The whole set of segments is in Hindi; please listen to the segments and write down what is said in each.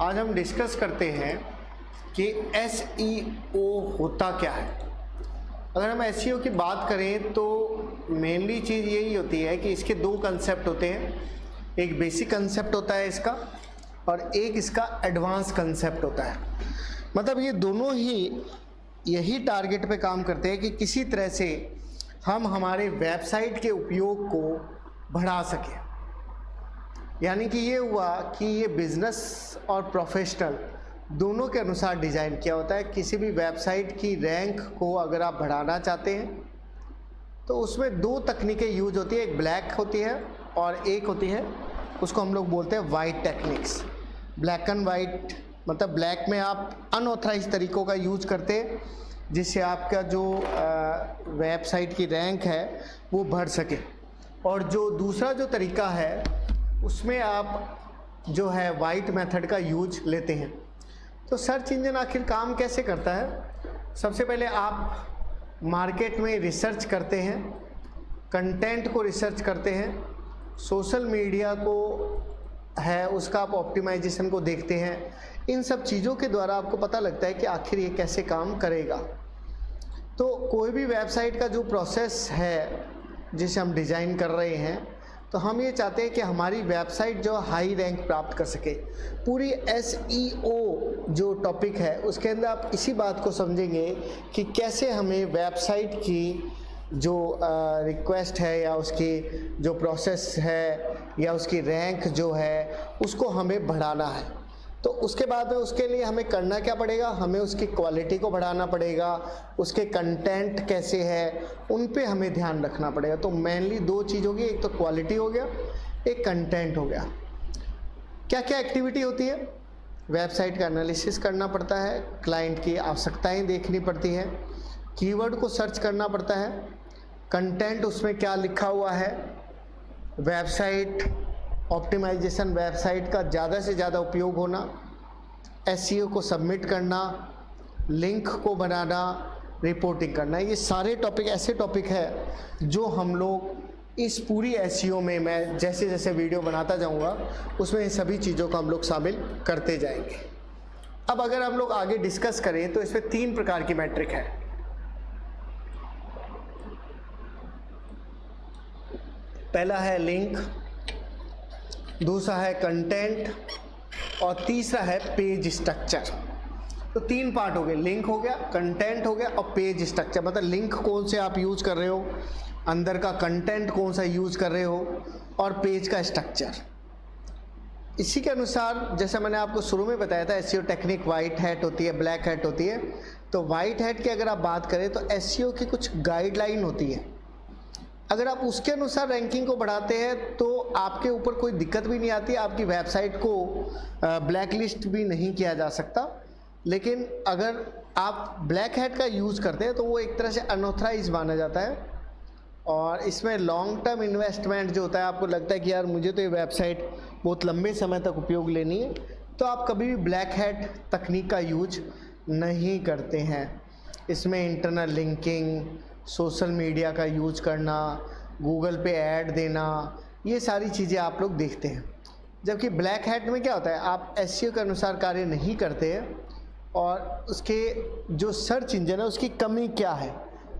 आज हम डिस्कस करते हैं कि SEO होता क्या है। अगर हम SEO की बात करें तो मेनली चीज़ यही होती है कि इसके दो कंसेप्ट होते हैं। एक बेसिक कंसेप्ट होता है इसका और एक इसका एडवांस कंसेप्ट होता है। मतलब ये दोनों ही यही टारगेट पे काम करते हैं कि किसी तरह से हम हमारे वेबसाइट के उपयोग को बढ़ा सकें। यानी कि ये हुआ कि ये बिज़नेस और प्रोफेशनल दोनों के अनुसार डिज़ाइन किया होता है। किसी भी वेबसाइट की रैंक को अगर आप बढ़ाना चाहते हैं तो उसमें दो तकनीकें यूज होती है, एक ब्लैक होती है और एक होती है उसको हम लोग बोलते हैं white techniques. Black and white मतलब ब्लैक में आप अनऑथराइज तरीक़ों का यूज करते हैं जिससे आपका जो वेबसाइट की रैंक है वो बढ़ सके, और जो दूसरा जो तरीका है उसमें आप जो है वाइट मेथड का यूज लेते हैं। तो सर्च इंजन आखिर काम कैसे करता है? सबसे पहले आप मार्केट में रिसर्च करते हैं, कंटेंट को रिसर्च करते हैं, सोशल मीडिया को है उसका आप ऑप्टिमाइजेशन को देखते हैं। इन सब चीज़ों के द्वारा आपको पता लगता है कि आखिर ये कैसे काम करेगा। तो कोई भी वेबसाइट का जो प्रोसेस है जिसे हम डिज़ाइन कर रहे हैं, तो हम ये चाहते हैं कि हमारी वेबसाइट जो हाई रैंक प्राप्त कर सके। पूरी SEO जो टॉपिक है उसके अंदर आप इसी बात को समझेंगे कि कैसे हमें वेबसाइट की जो रिक्वेस्ट है या उसकी जो प्रोसेस है या उसकी रैंक जो है उसको हमें बढ़ाना है। तो उसके बाद में उसके लिए हमें करना क्या पड़ेगा? हमें उसकी क्वालिटी को बढ़ाना पड़ेगा, उसके कंटेंट कैसे है उन पे हमें ध्यान रखना पड़ेगा। तो मेनली दो चीज़ होगी, एक तो क्वालिटी हो गया, एक कंटेंट हो गया। क्या क्या एक्टिविटी होती है? वेबसाइट का एनालिसिस करना पड़ता है, क्लाइंट की आवश्यकताएं देखनी पड़ती हैं, कीवर्ड को सर्च करना पड़ता है, कंटेंट उसमें क्या लिखा हुआ है, वेबसाइट ऑप्टिमाइजेशन, वेबसाइट का ज़्यादा से ज़्यादा उपयोग होना, SEO को सबमिट करना, लिंक को बनाना, रिपोर्टिंग करना। ये सारे टॉपिक ऐसे टॉपिक है जो हम लोग इस पूरी SEO में, मैं जैसे जैसे वीडियो बनाता जाऊंगा उसमें इन सभी चीज़ों को हम लोग शामिल करते जाएंगे। अब अगर हम लोग आगे डिस्कस करें तो इसमें 3 प्रकार की मैट्रिक है। पहला है लिंक, दूसरा है कंटेंट और तीसरा है पेज स्ट्रक्चर। तो 3 पार्ट हो गए, लिंक हो गया, कंटेंट हो गया और पेज स्ट्रक्चर। मतलब लिंक कौन से आप यूज कर रहे हो, अंदर का कंटेंट कौन सा यूज कर रहे हो और पेज का स्ट्रक्चर। इसी के अनुसार जैसे मैंने आपको शुरू में बताया था SEO टेक्निक वाइट हैट होती है, ब्लैक हैट होती है। तो वाइट हैट की अगर आप बात करें तो SEO की कुछ गाइडलाइन होती है। अगर आप उसके अनुसार रैंकिंग को बढ़ाते हैं तो आपके ऊपर कोई दिक्कत भी नहीं आती, आपकी वेबसाइट को ब्लैक लिस्ट भी नहीं किया जा सकता। लेकिन अगर आप ब्लैक हैट का यूज़ करते हैं तो वो एक तरह से अनऑथराइज माना जाता है और इसमें लॉन्ग टर्म इन्वेस्टमेंट जो होता है, आपको लगता है कि यार मुझे तो ये वेबसाइट बहुत लंबे समय तक उपयोग लेनी है, तो आप कभी भी ब्लैक हैट तकनीक का यूज नहीं करते हैं। इसमें इंटरनल लिंकिंग, सोशल मीडिया का यूज करना, गूगल पे ऐड देना, ये सारी चीज़ें आप लोग देखते हैं। जबकि ब्लैक हैट में क्या होता है, आप SEO के अनुसार कार्य नहीं करते हैं और उसके जो सर्च इंजन है उसकी कमी क्या है,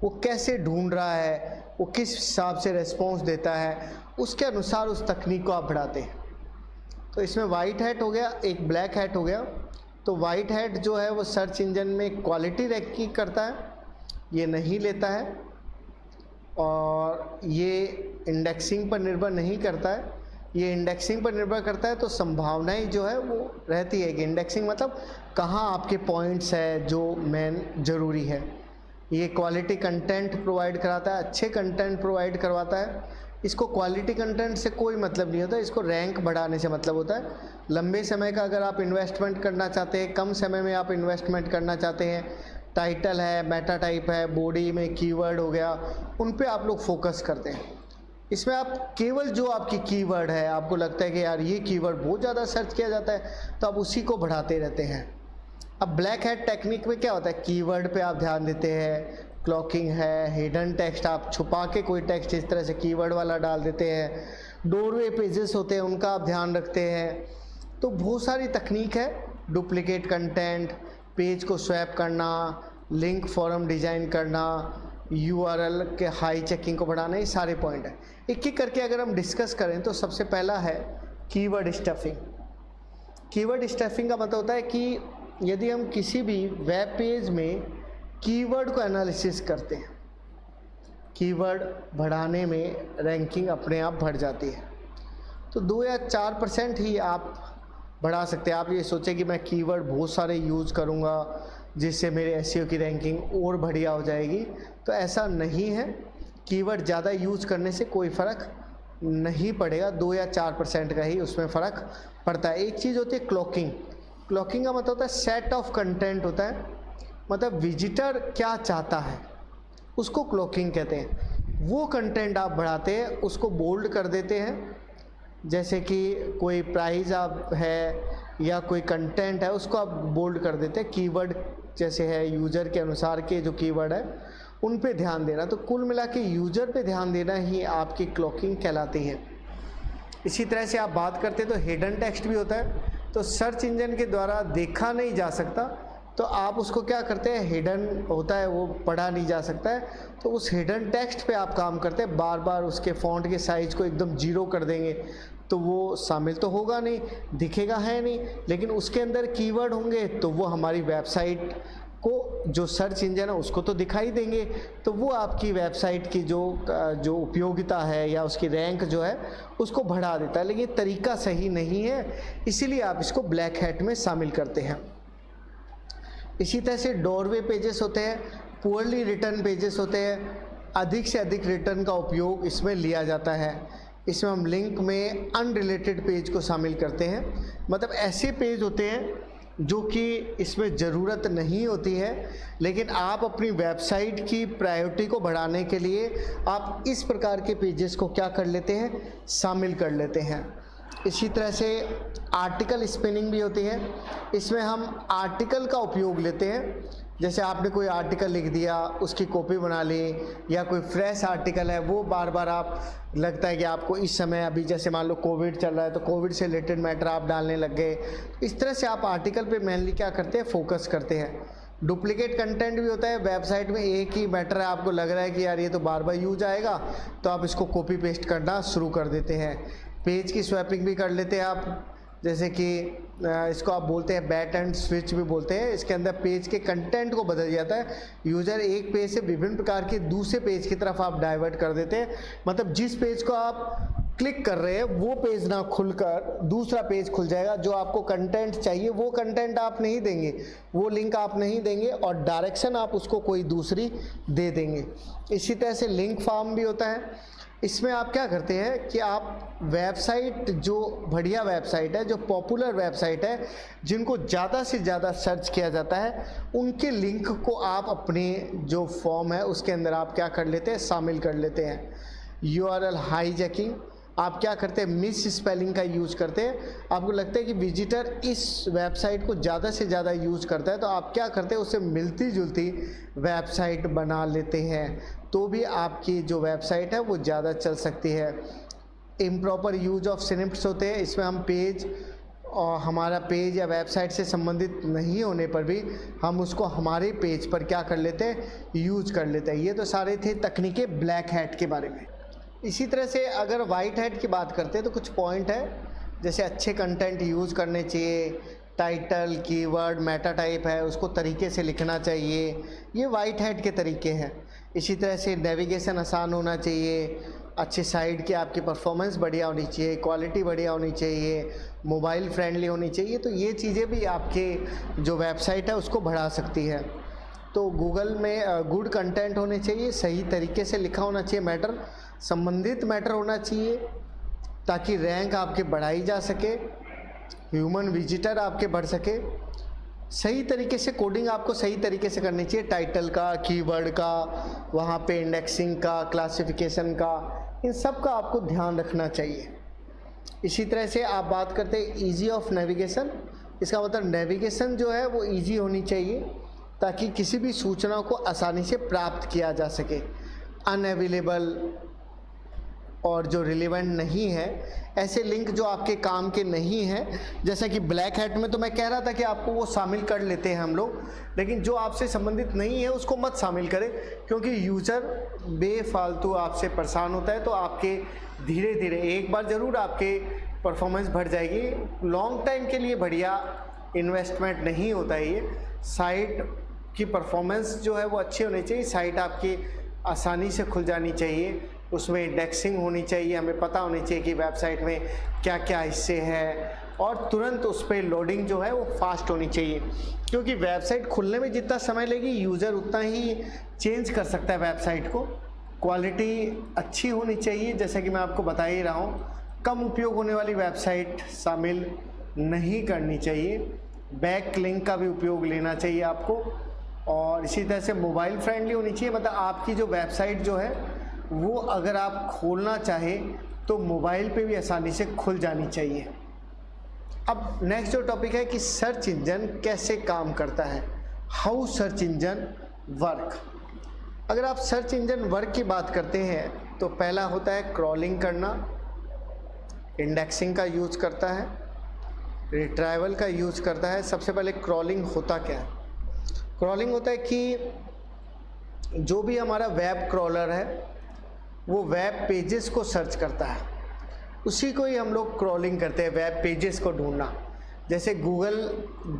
वो कैसे ढूंढ रहा है, वो किस हिसाब से रेस्पॉन्स देता है, उसके अनुसार उस तकनीक को आप बढ़ाते हैं। तो इसमें वाइट हैट हो गया, एक ब्लैक हैट हो गया। तो वाइट हैट जो है वो सर्च इंजन में क्वालिटी रैंकिंग करता है, ये नहीं लेता है और ये इंडेक्सिंग पर निर्भर नहीं करता है। ये इंडेक्सिंग पर निर्भर करता है तो संभावनाएं जो है वो रहती है कि इंडेक्सिंग मतलब कहाँ आपके पॉइंट्स है जो मेन ज़रूरी है। ये क्वालिटी कंटेंट प्रोवाइड कराता है, अच्छे कंटेंट प्रोवाइड करवाता है। इसको क्वालिटी कंटेंट से कोई मतलब नहीं होता, इसको रैंक बढ़ाने से मतलब होता है। लंबे समय का अगर आप इन्वेस्टमेंट करना चाहते हैं, कम समय में आप इन्वेस्टमेंट करना चाहते हैं, टाइटल है, मेटा टाइप है, बॉडी में कीवर्ड हो गया, उन पे आप लोग फोकस करते हैं। इसमें आप केवल जो आपकी कीवर्ड है, आपको लगता है कि यार ये कीवर्ड बहुत ज़्यादा सर्च किया जाता है, तो आप उसी को बढ़ाते रहते हैं। अब ब्लैक हैट टेक्निक में क्या होता है, कीवर्ड पे आप ध्यान देते हैं, क्लॉकिंग है, हिडन टेक्स्ट, आप छुपा के कोई टेक्स्ट इस तरह से कीवर्ड वाला डाल देते हैं, डोरवे पेजेस होते हैं उनका आप ध्यान रखते हैं, तो बहुत सारी तकनीक है, डुप्लीकेट कंटेंट, पेज को स्वैप करना, लिंक फॉर्म डिज़ाइन करना, URL के हाई चेकिंग को बढ़ाना, ये सारे पॉइंट हैं। एक एक करके अगर हम डिस्कस करें तो सबसे पहला है कीवर्ड स्टफिंग। कीवर्ड स्टफिंग का मतलब होता है कि यदि हम किसी भी वेब पेज में कीवर्ड को एनालिसिस करते हैं, कीवर्ड बढ़ाने में रैंकिंग अपने आप बढ़ जाती है। तो 2 या 4% ही आप बढ़ा सकते हैं। आप ये सोचें कि मैं कीवर्ड बहुत सारे यूज़ करूँगा जिससे मेरे एसईओ की रैंकिंग और बढ़िया हो जाएगी, तो ऐसा नहीं है। कीवर्ड ज़्यादा यूज़ करने से कोई फ़र्क नहीं पड़ेगा, 2 या 4% का ही उसमें फ़र्क पड़ता है। एक चीज़ होती है क्लॉकिंग। क्लॉकिंग का मतलब होता है सेट ऑफ कंटेंट होता है, मतलब विजिटर क्या चाहता है उसको क्लॉकिंग कहते हैं। वो कंटेंट आप बढ़ाते हैं, उसको बोल्ड कर देते हैं, जैसे कि कोई प्राइस आप है या कोई कंटेंट है उसको आप बोल्ड कर देते हैं। कीवर्ड जैसे है यूज़र के अनुसार के जो कीवर्ड है उन पे ध्यान देना। तो कुल मिला के यूज़र पे ध्यान देना ही आपकी क्लॉकिंग कहलाती है। इसी तरह से आप बात करते हैं तो हिडन टेक्स्ट भी होता है, तो सर्च इंजन के द्वारा देखा नहीं जा सकता, तो आप उसको क्या करते हैं, हिडन होता है वो पढ़ा नहीं जा सकता है, तो उस हिडन टेक्स्ट पे आप काम करते हैं। बार बार उसके फ़ॉन्ट के साइज़ को एकदम 0 कर देंगे तो वो शामिल तो होगा नहीं, दिखेगा है नहीं, लेकिन उसके अंदर कीवर्ड होंगे तो वो हमारी वेबसाइट को, जो सर्च इंजन है उसको तो दिखाई देंगे, तो वो आपकी वेबसाइट की जो उपयोगिता है या उसकी रैंक जो है उसको बढ़ा देता है। लेकिन तरीका सही नहीं है, इसीलिए आप इसको ब्लैक हैट में शामिल करते हैं। इसी तरह से डोरवे पेजेस होते हैं, पुअरली रिटर्न पेजेस होते हैं, अधिक से अधिक रिटर्न का उपयोग इसमें लिया जाता है। इसमें हम लिंक में अनरिलेटेड पेज को शामिल करते हैं, मतलब ऐसे पेज होते हैं जो कि इसमें ज़रूरत नहीं होती है, लेकिन आप अपनी वेबसाइट की प्रायोरिटी को बढ़ाने के लिए आप इस प्रकार के पेजेस को क्या कर लेते हैं, शामिल कर लेते हैं। इसी तरह से आर्टिकल स्पिनिंग भी होती है, इसमें हम आर्टिकल का उपयोग लेते हैं। जैसे आपने कोई आर्टिकल लिख दिया, उसकी कॉपी बना ली, या कोई फ्रेश आर्टिकल है वो बार बार आप लगता है कि आपको इस समय अभी जैसे मान लो कोविड चल रहा है तो कोविड से रिलेटेड मैटर आप डालने लग गए। इस तरह से आप आर्टिकल पे मेनली क्या करते हैं, फोकस करते हैं। डुप्लीकेट कंटेंट भी होता है, वेबसाइट में एक ही मैटर है, आपको लग रहा है कि यार ये तो बार बार यूज आएगा, तो आप इसको कॉपी पेस्ट करना शुरू कर देते हैं। पेज की स्वैपिंग भी कर लेते हैं आप, जैसे कि इसको आप बोलते हैं बैट एंड स्विच भी बोलते हैं। इसके अंदर पेज के कंटेंट को बदल जाता है, यूज़र एक पेज से विभिन्न प्रकार के दूसरे पेज की तरफ आप डाइवर्ट कर देते हैं। मतलब जिस पेज को आप क्लिक कर रहे हैं वो पेज ना खुलकर दूसरा पेज खुल जाएगा, जो आपको कंटेंट चाहिए वो कंटेंट आप नहीं देंगे, वो लिंक आप नहीं देंगे और डायरेक्शन आप उसको कोई दूसरी दे देंगे। इसी तरह से लिंक फार्म भी होता है, इसमें आप क्या करते हैं कि आप वेबसाइट, जो बढ़िया वेबसाइट है, जो पॉपुलर वेबसाइट है, जिनको ज़्यादा से ज़्यादा सर्च किया जाता है, उनके लिंक को आप अपने जो फॉर्म है उसके अंदर आप क्या कर लेते हैं, शामिल कर लेते हैं। URL हाईजैकिंग, आप क्या करते हैं, मिस स्पेलिंग का यूज़ करते हैं। आपको लगता है कि विजिटर इस वेबसाइट को ज़्यादा से ज़्यादा यूज़ करता है, तो आप क्या करते हैं, उससे मिलती जुलती वेबसाइट बना लेते हैं, तो भी आपकी जो वेबसाइट है वो ज़्यादा चल सकती है। इम्प्रॉपर यूज ऑफ स्निप्स होते हैं, इसमें हम पेज और हमारा पेज या वेबसाइट से संबंधित नहीं होने पर भी हम उसको हमारे पेज पर क्या कर लेते हैं, यूज कर लेते हैं। ये तो सारे थे तकनीकें ब्लैक हैट के बारे में। इसी तरह से अगर वाइट हैट की बात करते हैं तो कुछ पॉइंट है, जैसे अच्छे कंटेंट यूज़ करने चाहिए, टाइटल, कीवर्ड, मेटा टाइप है उसको तरीके से लिखना चाहिए, ये वाइट हैट के तरीके हैं। इसी तरह से नेविगेशन आसान होना चाहिए, अच्छे साइट की आपकी परफॉर्मेंस बढ़िया होनी चाहिए, क्वालिटी बढ़िया होनी चाहिए, मोबाइल फ्रेंडली होनी चाहिए, तो ये चीज़ें भी आपके जो वेबसाइट है उसको बढ़ा सकती है। तो गूगल में गुड कंटेंट होने चाहिए, सही तरीके से लिखा होना चाहिए, मैटर संबंधित मैटर होना चाहिए ताकि रैंक आपके बढ़ाई जा सके, ह्यूमन विजिटर आपके बढ़ सके। सही तरीके से कोडिंग आपको सही तरीके से करनी चाहिए, टाइटल का, कीवर्ड का, वहाँ पे इंडेक्सिंग का, क्लासिफिकेशन का, इन सब का आपको ध्यान रखना चाहिए। इसी तरह से आप बात करते हैं ईजी ऑफ नेविगेशन, इसका मतलब नेविगेशन जो है वो ईजी होनी चाहिए ताकि किसी भी सूचना को आसानी से प्राप्त किया जा सके। अनअवेलेबल और जो रिलेवेंट नहीं है, ऐसे लिंक जो आपके काम के नहीं हैं, जैसा कि ब्लैक हैट में तो मैं कह रहा था कि आपको वो शामिल कर लेते हैं हम लोग, लेकिन जो आपसे संबंधित नहीं है उसको मत शामिल करें, क्योंकि यूज़र बेफालतू आपसे परेशान होता है। तो आपके धीरे धीरे एक बार ज़रूर आपके परफॉर्मेंस बढ़ जाएगी, लॉन्ग टाइम के लिए बढ़िया इन्वेस्टमेंट नहीं होता है ये। साइट की परफॉर्मेंस जो है वो अच्छी होनी चाहिए, साइट आपकी आसानी से खुल जानी चाहिए, उसमें इंडेक्सिंग होनी चाहिए, हमें पता होनी चाहिए कि वेबसाइट में क्या क्या हिस्से हैं, और तुरंत उस पर लोडिंग जो है वो फास्ट होनी चाहिए, क्योंकि वेबसाइट खुलने में जितना समय लेगी यूज़र उतना ही चेंज कर सकता है वेबसाइट को। क्वालिटी अच्छी होनी चाहिए, जैसा कि मैं आपको बता ही रहा हूँ, कम उपयोग होने वाली वेबसाइट शामिल नहीं करनी चाहिए, बैक लिंक का भी उपयोग लेना चाहिए आपको, और इसी तरह से मोबाइल फ्रेंडली होनी चाहिए। मतलब आपकी जो वेबसाइट जो है वो अगर आप खोलना चाहें तो मोबाइल पे भी आसानी से खुल जानी चाहिए। अब नेक्स्ट जो टॉपिक है कि सर्च इंजन कैसे काम करता है, हाउ सर्च इंजन वर्क। अगर आप सर्च इंजन वर्क की बात करते हैं तो पहला होता है क्रॉलिंग करना, इंडेक्सिंग का यूज़ करता है, रिट्राइवल का यूज़ करता है। सबसे पहले क्रॉलिंग होता क्या है? क्रॉलिंग होता है कि जो भी हमारा वेब क्रॉलर है वो वेब पेजेस को सर्च करता है, उसी को ही हम लोग क्रॉलिंग करते हैं, वेब पेजेस को ढूंढना। जैसे गूगल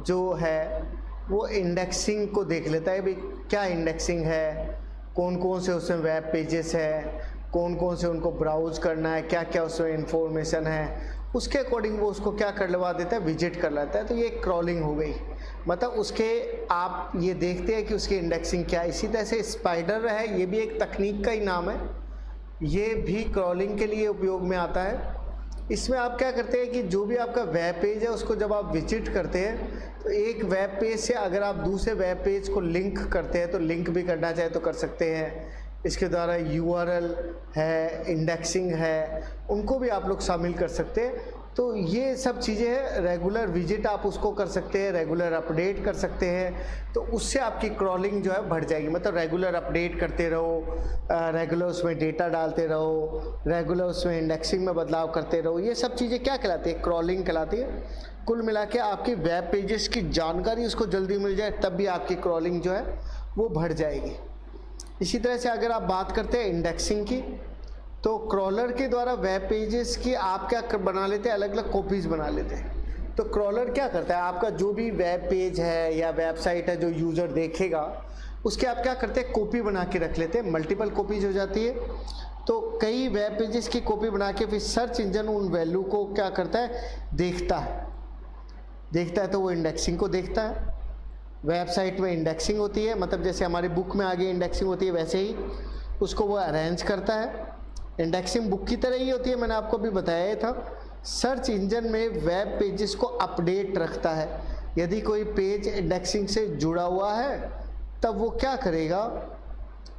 जो है वो इंडेक्सिंग को देख लेता है, भाई क्या इंडेक्सिंग है, कौन कौन से उसमें वेब पेजेस है, कौन कौन से उनको ब्राउज करना है, क्या क्या उसमें इंफॉर्मेशन है, उसके अकॉर्डिंग वो उसको क्या कर लगा देता है, विजिट कर लेता है। तो ये क्रॉलिंग हो गई, मतलब उसके आप ये देखते हैं कि उसकी इंडेक्सिंग क्या है। इसी तरह से स्पाइडर है, ये भी एक तकनीक का ही नाम है, ये भी क्रॉलिंग के लिए उपयोग में आता है। इसमें आप क्या करते हैं कि जो भी आपका वेब पेज है उसको जब आप विजिट करते हैं तो एक वेब पेज से अगर आप दूसरे वेब पेज को लिंक करते हैं तो लिंक भी करना चाहे तो कर सकते हैं। इसके द्वारा URL है, इंडेक्सिंग है, उनको भी आप लोग शामिल कर सकते हैं। तो ये सब चीज़ें हैं। रेगुलर विजिट आप उसको कर सकते हैं, रेगुलर अपडेट कर सकते हैं, तो उससे आपकी क्रॉलिंग जो है बढ़ जाएगी। मतलब रेगुलर अपडेट करते रहो, रेगुलर उसमें डेटा डालते रहो, रेगुलर उसमें इंडेक्सिंग में बदलाव करते रहो। ये सब चीज़ें क्या कहलाती है? क्रॉलिंग कहलाती है। कुल मिला के आपकी वेब पेजेस की जानकारी उसको जल्दी मिल जाए तब भी आपकी क्रॉलिंग जो है वो बढ़ जाएगी। इसी तरह से अगर आप बात करते हैं इंडेक्सिंग की, तो क्रॉलर के द्वारा वेब पेजेस की आप क्या बना लेते हैं, अलग अलग कॉपीज़ बना लेते हैं। तो क्रॉलर क्या करता है, आपका जो भी वेब पेज है या वेबसाइट है जो यूज़र देखेगा उसके आप क्या करते हैं, कॉपी बना के रख लेते हैं, मल्टीपल कॉपीज़ हो जाती है। तो कई वेब पेजेस की कॉपी बना के फिर सर्च इंजन उन वैल्यू को क्या करता है, देखता है तो वो इंडेक्सिंग को देखता है। वेबसाइट में इंडेक्सिंग होती है, मतलब जैसे हमारी बुक में आगे इंडेक्सिंग होती है वैसे ही उसको वो अरेंज करता है। इंडेक्सिंग बुक की तरह ही होती है, मैंने आपको भी बताया था। सर्च इंजन में वेब पेजेस को अपडेट रखता है। यदि कोई पेज इंडेक्सिंग से जुड़ा हुआ है तब वो क्या करेगा,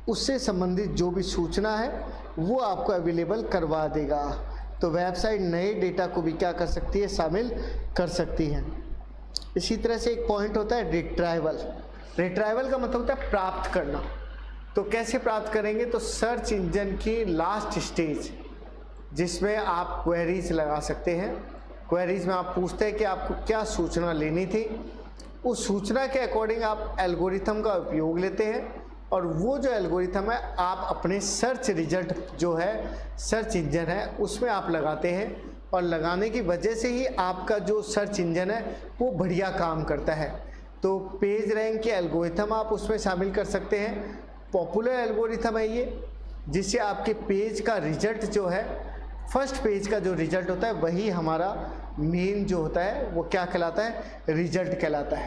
उससे संबंधित जो भी सूचना है वो आपको अवेलेबल करवा देगा। तो वेबसाइट नए डेटा को भी क्या कर सकती है, शामिल कर सकती है। इसी तरह से एक पॉइंट होता है रिट्राइवल। रिट्राइवल का मतलब होता है प्राप्त करना। तो कैसे प्राप्त करेंगे, तो सर्च इंजन की लास्ट स्टेज जिसमें आप क्वेरीज लगा सकते हैं। क्वेरीज में आप पूछते हैं कि आपको क्या सूचना लेनी थी, उस सूचना के अकॉर्डिंग आप एल्गोरिथम का उपयोग लेते हैं, और वो जो एल्गोरिथम है आप अपने सर्च रिजल्ट जो है सर्च इंजन है उसमें आप लगाते हैं, और लगाने की वजह से ही आपका जो सर्च इंजन है वो बढ़िया काम करता है। तो पेज रैंक के एल्गोरिथम आप उसमें शामिल कर सकते हैं। पॉपुलर एल्गोरिथम है ये, जिससे आपके पेज का रिजल्ट जो है, फर्स्ट पेज का जो रिजल्ट होता है वही हमारा मेन जो होता है वो क्या कहलाता है, रिजल्ट कहलाता है।